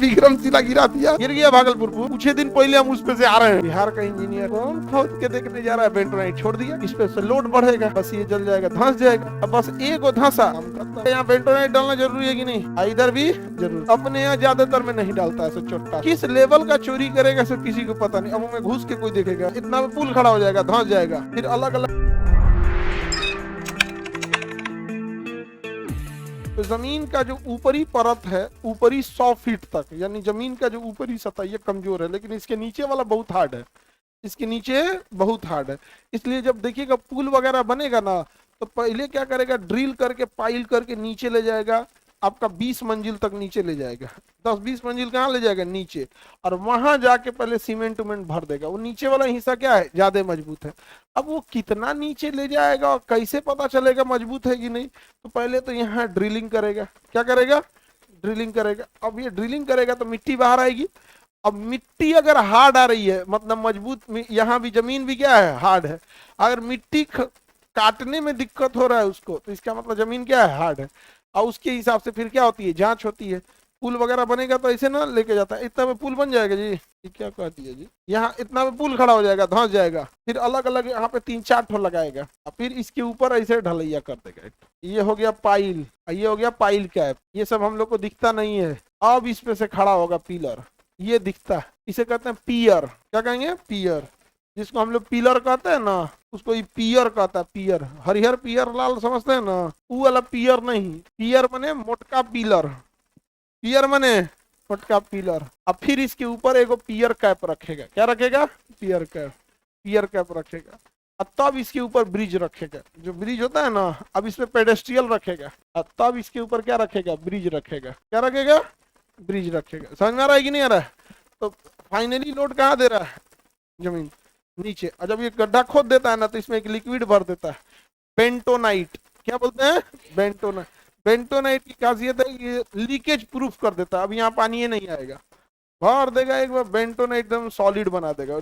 विक्रमशिला गिरा दिया, गिर गया भागलपुर। कुछ ही दिन पहले हम उस पे से आ रहे हैं, बिहार का इंजीनियर कौन खोद के देखने जा रहा है, बेंटोनाइट छोड़ दिया, इस पे से लोड बढ़ेगा, बस ये जल जाएगा, धंस जाएगा। अब बस एक धंसा, यहाँ बेंटोनाइट डालना जरूरी है कि नहीं? इधर भी जरूर, अपने यहाँ ज्यादातर में नहीं डालता है चोट्टा। किस लेवल का चोरी करेगा सो किसी को पता नहीं। अब में घुस के कोई देखेगा, इतना में पुल खड़ा हो जाएगा, धंस जाएगा, फिर अलग अलग। तो जमीन का जो ऊपरी परत है, ऊपरी 100 फीट तक, यानी जमीन का जो ऊपरी सतह ये कमजोर है, लेकिन इसके नीचे वाला बहुत हार्ड है, इसके नीचे बहुत हार्ड है। इसलिए जब देखिएगा पुल वगैरह बनेगा ना, तो पहले क्या करेगा, ड्रिल करके पाइल करके नीचे ले जाएगा, आपका 20 मंजिल तक नीचे ले जाएगा। 10-20 मंजिल कहाँ ले जाएगा? नीचे। और वहां जाके पहले सीमेंट उमेंट भर देगा। वो नीचे वाला हिस्सा क्या है, ज्यादा मजबूत है। अब वो कितना नीचे ले जाएगा और कैसे पता चलेगा मजबूत है कि नहीं? तो पहले तो यहाँ ड्रिलिंग करेगा। क्या करेगा? ड्रिलिंग करेगा। अब ये ड्रिलिंग करेगा तो मिट्टी बाहर आएगी। अब मिट्टी अगर हार्ड आ रही है, मतलब मजबूत, यहाँ भी जमीन भी क्या है, हार्ड है। अगर मिट्टी काटने में दिक्कत हो रहा है उसको, तो इसका मतलब जमीन क्या है, हार्ड है। और उसके हिसाब से फिर क्या होती है, जांच होती है। पुल वगैरह बनेगा तो ऐसे ना लेके जाता है, इतना में पुल बन जाएगा जी, ये क्या कहती है जी, यहाँ इतना में पुल खड़ा हो जाएगा, धंस जाएगा, फिर अलग अलग यहाँ पे 3-4 ठो लगाएगा, और फिर इसके ऊपर ऐसे ढलैया कर देगा। ये हो गया पाइल, ये हो गया पाइल कैप। ये सब हम लोग को दिखता नहीं है। अब इस पे से खड़ा होगा पिलर, ये दिखता है, इसे कहते हैं पियर। क्या कहेंगे? पियर। जिसको हम लोग पिलर कहते हैं ना, उसको ये पियर कहता है। पियर, हरिहर पियर लाल समझते हैं ना, वो वाला पियर नहीं। पियर मने मोटका पिलर, पियर मने मोटका पिलर। अब फिर इसके ऊपर एगो पियर कैप रखेगा। क्या रखेगा? पियर कैप। पियर कैप रखेगा, और तब इसके ऊपर ब्रिज रखेगा। जो ब्रिज होता है ना, अब इसमें पेडेस्ट्रियल रखेगा, और तब इसके ऊपर क्या रखेगा? ब्रिज रखेगा। क्या रखेगा? ब्रिज रखेगा। समझ में आ रहा है कि नहीं आ रहा है? तो फाइनली लोड कहाँ दे रहा है? जमीन नीचे। और जब ये गड्ढा खोद देता है ना, तो इसमें एक लिक्विड भर देता है, बेंटोनाइट। क्या बोलते हैं? बेंटोनाइट। बेंटोनाइट की खासियत है कि लीकेज प्रूफ कर देता है। अब यहाँ पानी नहीं आएगा, भर देगा एक बार, बेंटोनाइट एकदम सॉलिड बना देगा।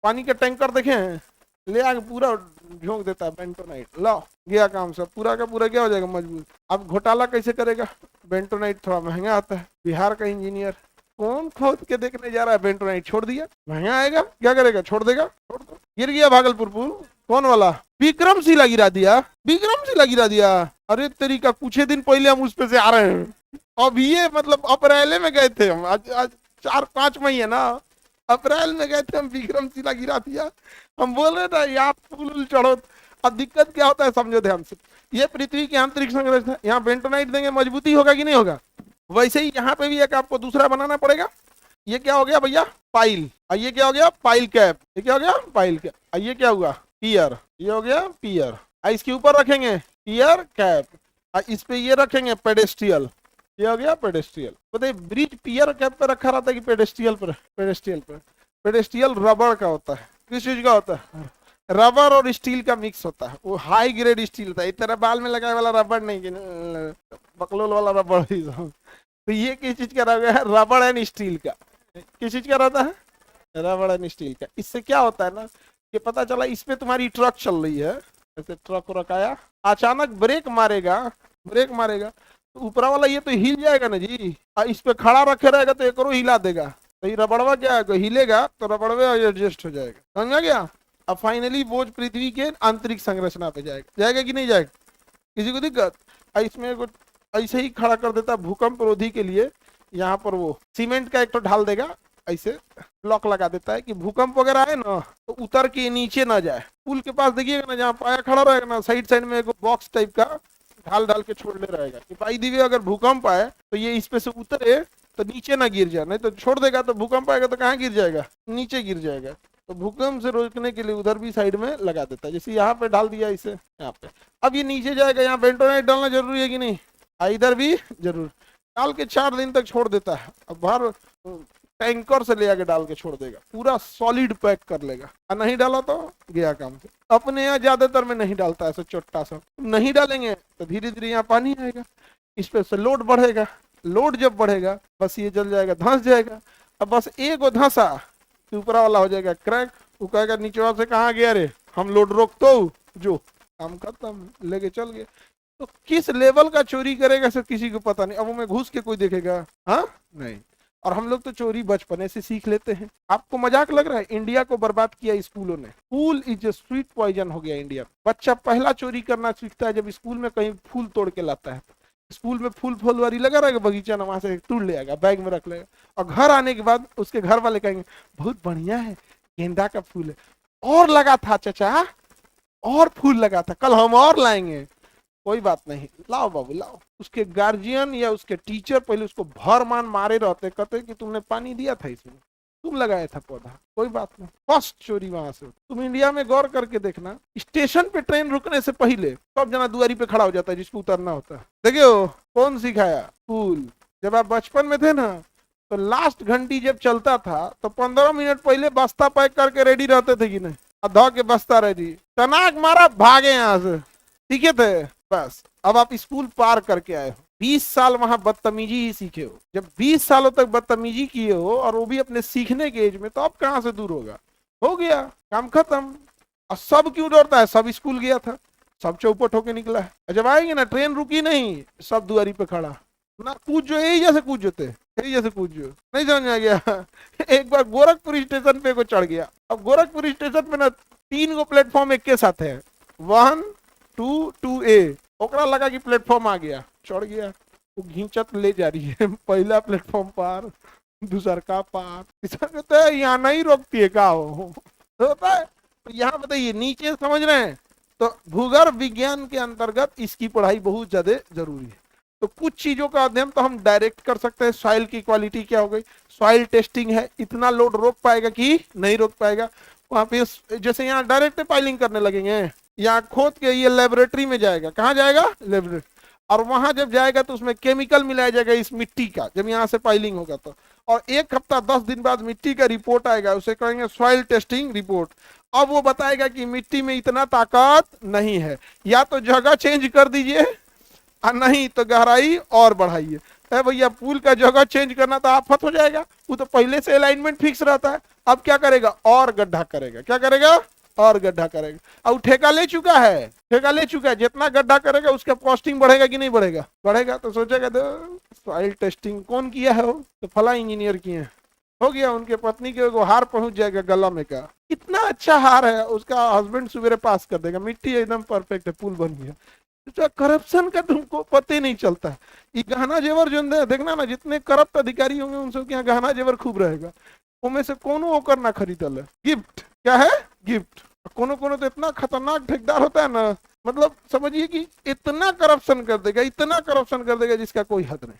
पानी के टैंकर देखे हैं, ले आके पूरा झोंक देता है बेंटोनाइट। लो गया काम, सब पूरा का पूरा क्या हो जाएगा? मजबूत। अब घोटाला कैसे करेगा? बेंटोनाइट थोड़ा महंगा आता है। बिहार का इंजीनियर कौन खोद के देखने जा रहा है, बेंटोनाइट छोड़ दिया, महंगा आएगा, क्या करेगा? छोड़ देगा, छोड़ दो। गिर गया भागलपुर पुल। कौन वाला? विक्रमशिला गिरा दिया, विक्रमशिला गिरा दिया। अरे तेरी का, कुछ ही दिन पहले हम उस पे से आ रहे हैं। अब ये मतलब अप्रैल में गए थे हम, आज 4-5 महीने ना, अप्रैल में गए थे हम, विक्रमशिला गिरा दिया। हम बोल रहे थे यहाँ पुल चढ़ो। अब दिक्कत क्या होता है, समझो ध्यान से। ये पृथ्वी की आंतरिक संरचना, यहाँ बेंटोनाइट देंगे, मजबूती होगा कि नहीं होगा? वैसे ही यहाँ पे भी एक आपको दूसरा बनाना पड़ेगा। ये क्या हो गया भैया? पाइल। और ये क्या हो गया? Pile cap. ये क्या हो गया? Pile cap. और ये क्या हुआ? पियर। ये हो गया पियर। और इसके ऊपर रखेंगे पियर कैप, और इस पे ये रखेंगे पेडेस्ट्रियल। ये हो गया पेडेस्ट्रियल। बताइए, ब्रिज पियर कैप पे रखा रहता है कि पेडेस्ट्रियल पर? पेडेस्ट्रियल पर। पेडेस्ट्रियल रबर का होता है। किस चीज का होता है? रबर और स्टील का मिक्स होता है। वो हाई ग्रेड स्टील होता है, इस तरह बाल में लगाने वाला रबर नहीं, बकलोल वाला रबर। तो ये किस चीज का रहा है? रबर एंड स्टील का। किस चीज का रहता है? रबर एंड स्टील का। इससे क्या होता है ना, कि पता चला इस पे तुम्हारी ट्रक चल रही है, ऐसे ट्रक रखाया, अचानक ब्रेक मारेगा, ब्रेक मारेगा तो ऊपरा वाला ये तो हिल जाएगा ना जी। और इस पे खड़ा रखे रहेगा तो एक हिला देगा। तो ये रबड़वा क्या है, हिलेगा तो रबड़वे एडजस्ट हो जाएगा। समझा गया? अब फाइनली बोझ पृथ्वी के आंतरिक संरचना पे जाएगा। जाएगा कि नहीं जाएगा? किसी को दिक्कत? इसमें ऐसे ही खड़ा कर देता भूकंप रोधी के लिए। यहाँ पर वो सीमेंट का एक तो ढाल देगा, ऐसे ब्लॉक लगा देता है कि भूकंप वगैरह है ना तो उतर के नीचे ना जाए। पुल के पास देखिएगा ना, जहाँ पाया खड़ा रहेगा ना, साइड साइड में एक बॉक्स टाइप का ढाल डाल के छोड़ ले रहेगा कि भाई दीवे अगर भूकंप आए तो ये इस पे से उतरे तो नीचे ना गिर जाए। नहीं तो छोड़ देगा तो भूकंप आएगा तो कहाँ गिर जाएगा? नीचे गिर जाएगा। तो भूकंप से रोकने के लिए उधर भी साइड में लगा देता है। जैसे यहाँ पे डाल दिया इसे, यहाँ पे। अब ये नीचे जाएगा, यहाँ बेंटोनाइट डालना जरूरी है कि नहीं? इधर भी जरूर। डाल के 4 दिन तक छोड़ देता है। अब बाहर टैंकर से ले आके डाल के छोड़ देगा, पूरा सॉलिड पैक कर लेगा। और नहीं डाला तो गया काम से। अपने यहाँ ज्यादातर में नहीं डालता है, छोटा सा नहीं डालेंगे तो धीरे धीरे यहाँ पानी आएगा, इस पे से लोड बढ़ेगा। लोड जब बढ़ेगा बस ये जल जाएगा, धंस जाएगा। अब बस एक धंसा, ऊपरा वाला हो जाएगा क्रैक। वो कहेगा नीचे से कहाँ गया रे, हम लोड रोक तो जो काम खत्म, लेके चल गए। तो किस लेवल का चोरी करेगा सर किसी को पता नहीं। अब वो में घुस के कोई देखेगा? हाँ, नहीं। और हम लोग तो चोरी बचपने से सीख लेते हैं। आपको मजाक लग रहा है? इंडिया को बर्बाद किया स्कूलों ने। फूल इज ए स्वीट पॉइजन हो गया इंडिया में। बच्चा पहला चोरी करना सीखता है जब स्कूल में कहीं फूल तोड़ के लाता है। स्कूल में फूल फुलवारी लगा रहेगा बगीचा ना, वहां से तोड़ ले आएगा, बैग में रख लेगा, और घर आने के बाद उसके घर वाले कहेंगे बहुत बढ़िया है, गेंदा का फूल है, और लगा था चाचा, और फूल लगा था, कल हम और लाएंगे। कोई बात नहीं, लाओ बाबू लाओ। उसके गार्जियन या उसके टीचर पहले उसको भर मान मारे रहते, कहते कि तुमने पानी दिया था इसमें, तुम लगाया था पौधा। कोई बात नहीं, फर्स्ट चोरी वहां से। तुम इंडिया में गौर करके देखना, स्टेशन पे ट्रेन रुकने से पहले सब जना दुआरी पे खड़ा हो जाता है जिसको उतरना होता है। देखियो कौन सिखाया? स्कूल। जब आप बचपन में थे ना, तो लास्ट घंटी जब चलता था तो 15 मिनट पहले बस्ता पैक करके रेडी रहते थे कि नहीं? धो के बस्ता रेडी, टनाक मारा, भागे यहाँ से, ठीक है थे बस। अब आप स्कूल पार करके आए हो, 20 साल वहां बदतमीजी ही सीखे हो। जब 20 सालों तक बदतमीजी किए हो और वो भी अपने सीखने के एज में, तो अब कहां से दूर होगा? हो गया, काम खत्म। और सब क्यों डरता है? सब स्कूल गया था, सब चौपट होके निकला है। जब आएंगे ना, ट्रेन रुकी नहीं, सब दुआरी पे खड़ा ना, कूदो यही जैसे कूदते, यही जैसे कूदो। नहीं समझ में आ गया? एक बार गोरखपुर स्टेशन पे को चढ़ गया। अब गोरखपुर स्टेशन पे ना 3 गो प्लेटफॉर्म एक के साथ है, 1 2 2A। ओकरा लगा कि प्लेटफॉर्म आ गया, चढ़ गया, वो घींचत ले जा रही है, पहला प्लेटफॉर्म पार, दूसरा का पार। कहते हैं यहाँ नहीं रोकती है का हो, तो होता है। तो यहाँ बताइए नीचे समझ रहे हैं, तो भूगर्भ विज्ञान के अंतर्गत इसकी पढ़ाई बहुत ज्यादा जरूरी है। तो कुछ चीजों का अध्ययन तो हम डायरेक्ट कर सकते हैं। सॉइल की क्वालिटी क्या हो गई, सॉइल टेस्टिंग है, इतना लोड रोक पाएगा कि नहीं रोक पाएगा। वहां पे जैसे यहाँ डायरेक्ट पाइलिंग करने लगेंगे, यहाँ खोद के ये लेबोरेटरी में जाएगा। कहाँ जाएगा? लेबोरेटरी। और वहां जब जाएगा तो उसमें केमिकल मिलाया जाएगा इस मिट्टी का, जब यहाँ से पाइलिंग होगा तो। और 1 हफ्ता 10 दिन बाद मिट्टी का रिपोर्ट आएगा, उसे कहेंगे सॉइल टेस्टिंग रिपोर्ट। अब वो बताएगा कि मिट्टी में इतना ताकत नहीं है, या तो जगह चेंज कर दीजिए, और नहीं तो गहराई और बढ़ाइए। भैया पुल का जगह चेंज करना तो आफत हो जाएगा, वो तो पहले से अलाइनमेंट फिक्स रहता है। अब क्या करेगा? और गड्ढा करेगा। क्या करेगा? और गड्ढा करेगा। अब ठेका ले चुका है, ठेका ले चुका है, जितना गड्ढा करेगा उसका कॉस्टिंग बढ़ेगा कि नहीं बढ़ेगा? बढ़ेगा। तो सोचेगा तो सॉइल टेस्टिंग कौन किया है? वो तो फला इंजीनियर किए हैं। हो गया, उनके पत्नी के वो हार पहुंच जाएगा गला में का, कितना अच्छा हार है, उसका हस्बैंड सवेरे पास कर देगा, मिट्टी एकदम परफेक्ट है, पुल बन गया। तो करप्शन का तुमको पता ही नहीं चलता है। ये गहना जेवर जो देखना ना, जितने करप्ट अधिकारी होंगे उन सब के यहाँ गहना जेवर खूब रहेगा। उनमें से कोनो होकर ना खरीदल है, गिफ्ट। क्या है? गिफ्ट। कोनो कोनो तो इतना खतरनाक ठेकेदार होता है ना, मतलब समझिए कि इतना करप्शन कर देगा, इतना करप्शन कर देगा जिसका कोई हद नहीं।